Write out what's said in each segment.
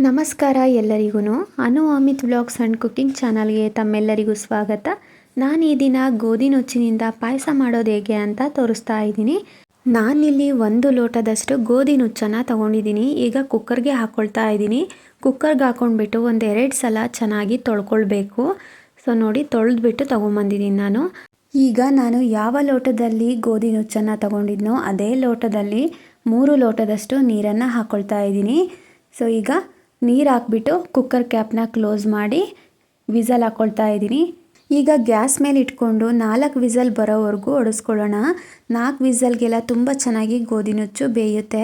ನಮಸ್ಕಾರ ಎಲ್ಲರಿಗೂ. ಅನು Amit vlogs and cooking ಚಾನಲ್ಗೆ ತಮ್ಮೆಲ್ಲರಿಗೂ ಸ್ವಾಗತ. ನಾನು ಈ ದಿನ ಗೋಧಿ ನುಚ್ಚಿನಿಂದ ಪಾಯಸ ಮಾಡೋದು ಹೇಗೆ ಅಂತ ತೋರಿಸ್ತಾ ಇದ್ದೀನಿ. ನಾನಿಲ್ಲಿ 1 ಲೋಟದಷ್ಟು ಗೋಧಿ ನುಚ್ಚನ್ನು ತೊಗೊಂಡಿದ್ದೀನಿ. ಈಗ ಕುಕ್ಕರ್ಗೆ ಹಾಕ್ಕೊಳ್ತಾ ಇದ್ದೀನಿ. ಕುಕ್ಕರ್ಗೆ ಹಾಕ್ಕೊಂಡ್ಬಿಟ್ಟು 1-2 ಸಲ ಚೆನ್ನಾಗಿ ತೊಳ್ಕೊಳ್ಬೇಕು. ಸೊ ನೋಡಿ, ತೊಳೆದ್ಬಿಟ್ಟು ತೊಗೊಂಬಂದಿದ್ದೀನಿ ನಾನು. ಈಗ ನಾನು ಯಾವ ಲೋಟದಲ್ಲಿ ಗೋಧಿ ನುಚ್ಚನ್ನು ತೊಗೊಂಡಿದ್ನೋ ಅದೇ ಲೋಟದಲ್ಲಿ 3 ಲೋಟದಷ್ಟು ನೀರನ್ನು ಹಾಕ್ಕೊಳ್ತಾ ಇದ್ದೀನಿ. ಸೊ ಈಗ ನೀರು ಹಾಕ್ಬಿಟ್ಟು ಕುಕ್ಕರ್ ಕ್ಯಾಪ್ನ ಕ್ಲೋಸ್ ಮಾಡಿ ವಿಸಲ್ ಹಾಕ್ಕೊಳ್ತಾ ಇದ್ದೀನಿ. ಈಗ ಗ್ಯಾಸ್ ಮೇಲೆ ಇಟ್ಕೊಂಡು 4 ವಿಸಲ್ ಬರೋವರೆಗೂ ಹೊಡೆಸ್ಕೊಳ್ಳೋಣ. 4 ವಿಸಲ್ಗೆಲ್ಲ ತುಂಬ ಚೆನ್ನಾಗಿ ಗೋಧಿ ನುಚ್ಚು ಬೇಯುತ್ತೆ.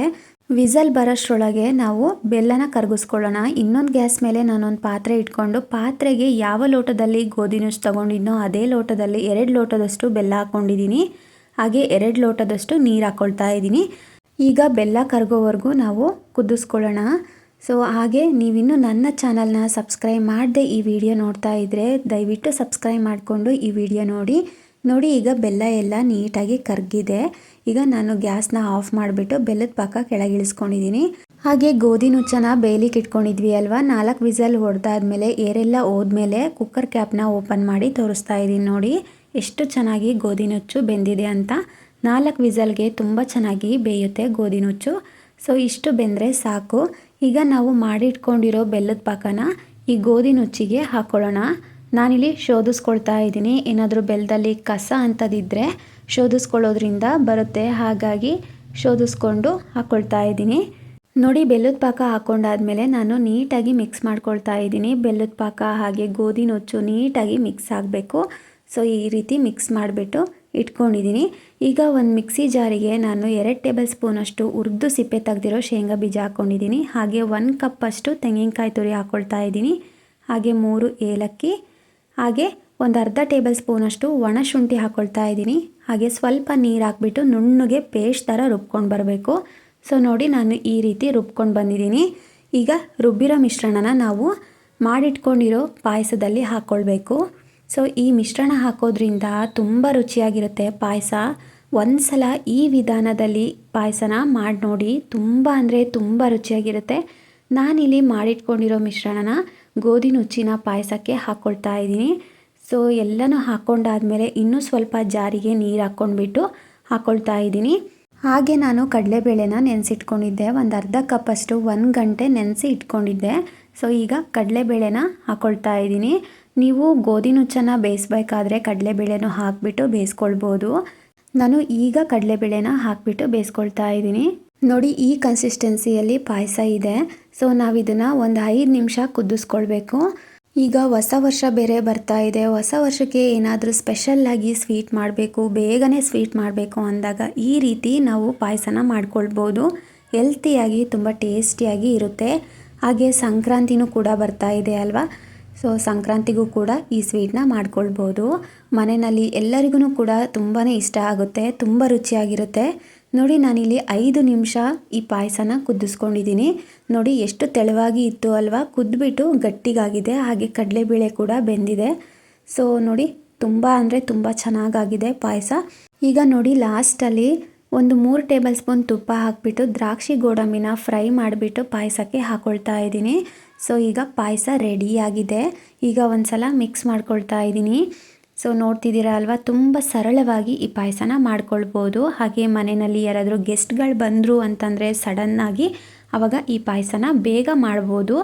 ವಿಸಲ್ ಬರೋಷ್ಟರೊಳಗೆ ನಾವು ಬೆಲ್ಲನ ಕರಗಿಸ್ಕೊಳ್ಳೋಣ. ಇನ್ನೊಂದು ಗ್ಯಾಸ್ ಮೇಲೆ ನಾನೊಂದು ಪಾತ್ರೆ ಇಟ್ಕೊಂಡು ಪಾತ್ರೆಗೆ ಯಾವ ಲೋಟದಲ್ಲಿ ಗೋಧಿ ನುಚ್ಚು ತೊಗೊಂಡಿದ್ನೋ ಅದೇ ಲೋಟದಲ್ಲಿ 2 ಲೋಟದಷ್ಟು ಬೆಲ್ಲ ಹಾಕ್ಕೊಂಡಿದ್ದೀನಿ. ಹಾಗೆ 2 ಲೋಟದಷ್ಟು ನೀರು ಹಾಕ್ಕೊಳ್ತಾ ಇದ್ದೀನಿ. ಈಗ ಬೆಲ್ಲ ಕರಗೋವರೆಗೂ ನಾವು ಕುದಿಸ್ಕೊಳ್ಳೋಣ. ಸೊ ಹಾಗೆ ನೀವಿನ್ನೂ ನನ್ನ ಚಾನಲ್ನ ಸಬ್ಸ್ಕ್ರೈಬ್ ಮಾಡದೆ ಈ ವಿಡಿಯೋ ನೋಡ್ತಾ ಇದ್ದರೆ ದಯವಿಟ್ಟು ಸಬ್ಸ್ಕ್ರೈಬ್ ಮಾಡಿಕೊಂಡು ಈ ವಿಡಿಯೋ ನೋಡಿ. ಈಗ ಬೆಲ್ಲ ಎಲ್ಲ ನೀಟಾಗಿ ಕರಗಿದೆ. ಈಗ ನಾನು ಗ್ಯಾಸ್ನ ಆಫ್ ಮಾಡಿಬಿಟ್ಟು ಬೆಲ್ಲದ ಪಾಕ ಕೆಳಗಿಳಿಸ್ಕೊಂಡಿದ್ದೀನಿ. ಹಾಗೆ ಗೋಧಿ ನುಚ್ಚನ್ನು ಬೇಯಲಿಕ್ಕೆ ಇಟ್ಕೊಂಡಿದ್ವಿ ಅಲ್ವಾ. 4 ವಿಸಲ್ ಹೊಡೆದಾದ್ಮೇಲೆ ಏರೆಲ್ಲ ಹೋದ್ಮೇಲೆ ಕುಕ್ಕರ್ ಕ್ಯಾಪ್ನ ಓಪನ್ ಮಾಡಿ ತೋರಿಸ್ತಾ ಇದ್ದೀನಿ. ನೋಡಿ ಎಷ್ಟು ಚೆನ್ನಾಗಿ ಗೋಧಿ ನುಚ್ಚು ಬೆಂದಿದೆ ಅಂತ. 4 ವಿಸಲ್ಗೆ ತುಂಬ ಚೆನ್ನಾಗಿ ಬೇಯುತ್ತೆ ಗೋಧಿ ನುಚ್ಚು. ಸೊ ಇಷ್ಟು ಬೆಂದರೆ ಸಾಕು. ಈಗ ನಾವು ಮಾಡಿಟ್ಕೊಂಡಿರೋ ಬೆಲ್ಲದ ಪಾಕನ ಈ ಗೋಧಿ ನುಚ್ಚಿಗೆ ಹಾಕ್ಕೊಳ್ಳೋಣ. ನಾನಿಲ್ಲಿ ಶೋಧಿಸ್ಕೊಳ್ತಾ ಇದ್ದೀನಿ. ಏನಾದರೂ ಬೆಲ್ಲದಲ್ಲಿ ಕಸ ಅಂಥದ್ದಿದ್ದರೆ ಶೋಧಿಸ್ಕೊಳ್ಳೋದ್ರಿಂದ ಬರುತ್ತೆ. ಹಾಗಾಗಿ ಶೋಧಿಸ್ಕೊಂಡು ಹಾಕ್ಕೊಳ್ತಾ ಇದ್ದೀನಿ. ನೋಡಿ, ಬೆಲ್ಲದ ಪಾಕ ಹಾಕ್ಕೊಂಡಾದ್ಮೇಲೆ ನಾನು ನೀಟಾಗಿ ಮಿಕ್ಸ್ ಮಾಡ್ಕೊಳ್ತಾ ಇದ್ದೀನಿ. ಬೆಲ್ಲದ ಪಾಕ ಹಾಗೆ ಗೋಧಿ ನುಚ್ಚು ನೀಟಾಗಿ ಮಿಕ್ಸ್ ಆಗಬೇಕು. ಸೊ ಈ ರೀತಿ ಮಿಕ್ಸ್ ಮಾಡಿಬಿಟ್ಟು ಇಟ್ಕೊಂಡಿದ್ದೀನಿ. ಈಗ ಒಂದು ಮಿಕ್ಸಿ ಜಾರಿಗೆ ನಾನು 2 ಟೇಬಲ್ ಸ್ಪೂನಷ್ಟು ಹುರಿದು ಸಿಪ್ಪೆ ತೆಗೆದಿರೋ ಶೇಂಗಾ ಬೀಜ ಹಾಕ್ಕೊಂಡಿದ್ದೀನಿ. ಹಾಗೆ 1 ಕಪ್ಪಷ್ಟು ತೆಂಗಿನಕಾಯಿ ತುರಿ ಹಾಕ್ಕೊಳ್ತಾ ಇದ್ದೀನಿ. ಹಾಗೆ 3 ಏಲಕ್ಕಿ, ಹಾಗೆ ಒಂದು ಅರ್ಧ ಟೇಬಲ್ ಸ್ಪೂನಷ್ಟು ಒಣ ಶುಂಠಿ ಹಾಕ್ಕೊಳ್ತಾ ಇದ್ದೀನಿ. ಹಾಗೆ ಸ್ವಲ್ಪ ನೀರು ಹಾಕ್ಬಿಟ್ಟು ನುಣ್ಣಗೆ ಪೇಸ್ಟ್ ಥರ ರುಬ್ಕೊಂಡು ಬರಬೇಕು. ಸೊ ನೋಡಿ, ನಾನು ಈ ರೀತಿ ರುಬ್ಕೊಂಡು ಬಂದಿದ್ದೀನಿ. ಈಗ ರುಬ್ಬಿರೋ ಮಿಶ್ರಣನ ನಾವು ಮಾಡಿಟ್ಕೊಂಡಿರೋ ಪಾಯಸದಲ್ಲಿ ಹಾಕ್ಕೊಳ್ಬೇಕು. ಸೊ ಈ ಮಿಶ್ರಣ ಹಾಕೋದ್ರಿಂದ ತುಂಬ ರುಚಿಯಾಗಿರುತ್ತೆ ಪಾಯಸ. ಒಂದು ಸಲ ಈ ವಿಧಾನದಲ್ಲಿ ಪಾಯಸನ ಮಾಡಿ ನೋಡಿ, ತುಂಬ ಅಂದರೆ ತುಂಬ ರುಚಿಯಾಗಿರುತ್ತೆ. ನಾನಿಲ್ಲಿ ಮಾಡಿಟ್ಕೊಂಡಿರೋ ಮಿಶ್ರಣನ ಗೋಧಿ ನುಚ್ಚಿನ ಪಾಯಸಕ್ಕೆ ಹಾಕ್ಕೊಳ್ತಾ ಇದ್ದೀನಿ. ಸೊ ಎಲ್ಲನೂ ಹಾಕ್ಕೊಂಡಾದ್ಮೇಲೆ ಇನ್ನೂ ಸ್ವಲ್ಪ ಜಾರಿಗೆ ನೀರು ಹಾಕ್ಕೊಂಡ್ಬಿಟ್ಟು ಹಾಕ್ಕೊಳ್ತಾ ಇದ್ದೀನಿ. ಹಾಗೆ ನಾನು ಕಡಲೆಬೇಳೆನ ನೆನೆಸಿಟ್ಕೊಂಡಿದ್ದೆ. ಒಂದು ಅರ್ಧ ಕಪ್ಪಷ್ಟು 1 ಗಂಟೆ ನೆನೆಸಿ ಇಟ್ಕೊಂಡಿದ್ದೆ. ಸೊ ಈಗ ಕಡಲೆಬೇಳೆನ ಹಾಕ್ಕೊಳ್ತಾ ಇದ್ದೀನಿ. ನೀವು ಗೋಧಿ ನುಚ್ಚನ್ನು ಬೇಯಿಸ್ಬೇಕಾದ್ರೆ ಕಡಲೆಬೇಳೆನೂ ಹಾಕಿಬಿಟ್ಟು ಬೇಯಿಸ್ಕೊಳ್ಬೋದು. ನಾನು ಈಗ ಕಡಲೆಬೇಳೆನ ಹಾಕಿಬಿಟ್ಟು ಬೇಯಿಸ್ಕೊಳ್ತಾ ಇದ್ದೀನಿ. ನೋಡಿ, ಈ ಕನ್ಸಿಸ್ಟೆನ್ಸಿಯಲ್ಲಿ ಪಾಯಸ ಇದೆ. ಸೊ ನಾವಿದನ್ನು ಒಂದು 5 ನಿಮಿಷ ಕುದಿಸ್ಕೊಳ್ಬೇಕು. ಈಗ ಹೊಸ ವರ್ಷ ಬೇರೆ ಬರ್ತಾ ಇದೆ. ಹೊಸ ವರ್ಷಕ್ಕೆ ಏನಾದರೂ ಸ್ಪೆಷಲ್ಲಾಗಿ ಸ್ವೀಟ್ ಮಾಡಬೇಕು, ಬೇಗನೆ ಸ್ವೀಟ್ ಮಾಡಬೇಕು ಅಂದಾಗ ಈ ರೀತಿ ನಾವು ಪಾಯಸನ ಮಾಡ್ಕೊಳ್ಬೋದು. ಹೆಲ್ತಿಯಾಗಿ ತುಂಬ ಟೇಸ್ಟಿಯಾಗಿ ಇರುತ್ತೆ. ಹಾಗೆ ಸಂಕ್ರಾಂತಿನೂ ಕೂಡ ಬರ್ತಾ ಇದೆ ಅಲ್ವಾ. ಸೊ ಸಂಕ್ರಾಂತಿಗೂ ಕೂಡ ಈ ಸ್ವೀಟ್ನ ಮಾಡ್ಕೊಳ್ಬೋದು. ಮನೆಯಲ್ಲಿ ಎಲ್ಲರಿಗೂ ಕೂಡ ತುಂಬಾ ಇಷ್ಟ ಆಗುತ್ತೆ, ತುಂಬ ರುಚಿಯಾಗಿರುತ್ತೆ. ನೋಡಿ, ನಾನಿಲ್ಲಿ 5 ನಿಮಿಷ ಈ ಪಾಯಸನ ಕುದಿಸ್ಕೊಂಡಿದ್ದೀನಿ. ನೋಡಿ ಎಷ್ಟು ತೆಳುವಾಗಿ ಇತ್ತು ಅಲ್ವಾ. ಕುದ್ಬಿಟ್ಟು ಗಟ್ಟಿಗಾಗಿದೆ. ಹಾಗೆ ಕಡಲೆಬೇಳೆ ಕೂಡ ಬೆಂದಿದೆ. ಸೊ ನೋಡಿ, ತುಂಬ ಅಂದರೆ ತುಂಬ ಚೆನ್ನಾಗಾಗಿದೆ ಪಾಯಸ. ಈಗ ನೋಡಿ, ಲಾಸ್ಟಲ್ಲಿ ಒಂದು 3 ಟೇಬಲ್ ಸ್ಪೂನ್ ತುಪ್ಪ ಹಾಕಿಬಿಟ್ಟು ದ್ರಾಕ್ಷಿ ಗೋಡಂಬಿನ ಫ್ರೈ ಮಾಡಿಬಿಟ್ಟು ಪಾಯಸಕ್ಕೆ ಹಾಕ್ಕೊಳ್ತಾ ಇದ್ದೀನಿ. ಸೊ ಈಗ ಪಾಯಸ ರೆಡಿಯಾಗಿದೆ. ಈಗ ಒಂದು ಸಲ ಮಿಕ್ಸ್ ಮಾಡ್ಕೊಳ್ತಾ ಇದ್ದೀನಿ. ಸೊ ನೋಡ್ತಿದ್ದೀರಾ ಅಲ್ವಾ, ತುಂಬ ಸರಳವಾಗಿ ಈ ಪಾಯಸನ ಮಾಡ್ಕೊಳ್ಬೋದು. ಹಾಗೆ ಮನೆಯಲ್ಲಿ ಯಾರಾದರೂ ಗೆಸ್ಟ್ಗಳು ಬಂದರು ಅಂತಂದರೆ ಸಡನ್ನಾಗಿ ಆವಾಗ ಈ ಪಾಯಸನ ಬೇಗ ಮಾಡ್ಬೋದು.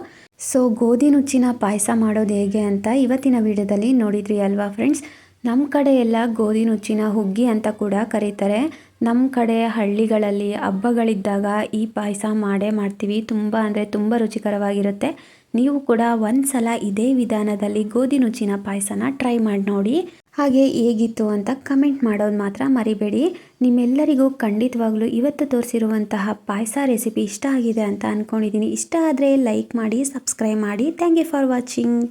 ಸೊ ಗೋಧಿ ನುಚ್ಚಿನ ಪಾಯಸ ಮಾಡೋದು ಹೇಗೆ ಅಂತ ಇವತ್ತಿನ ವಿಡಿಯೋದಲ್ಲಿ ನೋಡಿದ್ರಿ ಅಲ್ವಾ ಫ್ರೆಂಡ್ಸ್. ನಮ್ಮ ಕಡೆ ಎಲ್ಲ ಗೋಧಿ ನುಚ್ಚಿನ ಹುಗ್ಗಿ ಅಂತ ಕೂಡ ಕರೀತಾರೆ. ನಮ್ಮ ಕಡೆ ಹಳ್ಳಿಗಳಲ್ಲಿ ಹಬ್ಬಗಳಿದ್ದಾಗ ಈ ಪಾಯಸ ಮಾಡ್ತೀವಿ. ತುಂಬ ಅಂದರೆ ತುಂಬ ರುಚಿಕರವಾಗಿರುತ್ತೆ. ನೀವು ಕೂಡ ಒಂದು ಸಲ ಇದೇ ವಿಧಾನದಲ್ಲಿ ಗೋಧಿ ನುಚ್ಚಿನ ಪಾಯಸನ ಟ್ರೈ ಮಾಡಿ ನೋಡಿ. ಹಾಗೆ ಹೇಗಿತ್ತು ಅಂತ ಕಮೆಂಟ್ ಮಾಡೋದು ಮಾತ್ರ ಮರಿಬೇಡಿ. ನಿಮ್ಮೆಲ್ಲರಿಗೂ ಖಂಡಿತವಾಗ್ಲೂ ಇವತ್ತು ತೋರಿಸಿರುವಂತಹ ಪಾಯಸ ರೆಸಿಪಿ ಇಷ್ಟ ಆಗಿದೆ ಅಂತ ಅಂದ್ಕೊಂಡಿದ್ದೀನಿ. ಇಷ್ಟ ಆದರೆ ಲೈಕ್ ಮಾಡಿ, ಸಬ್ಸ್ಕ್ರೈಬ್ ಮಾಡಿ. Thank you for watching.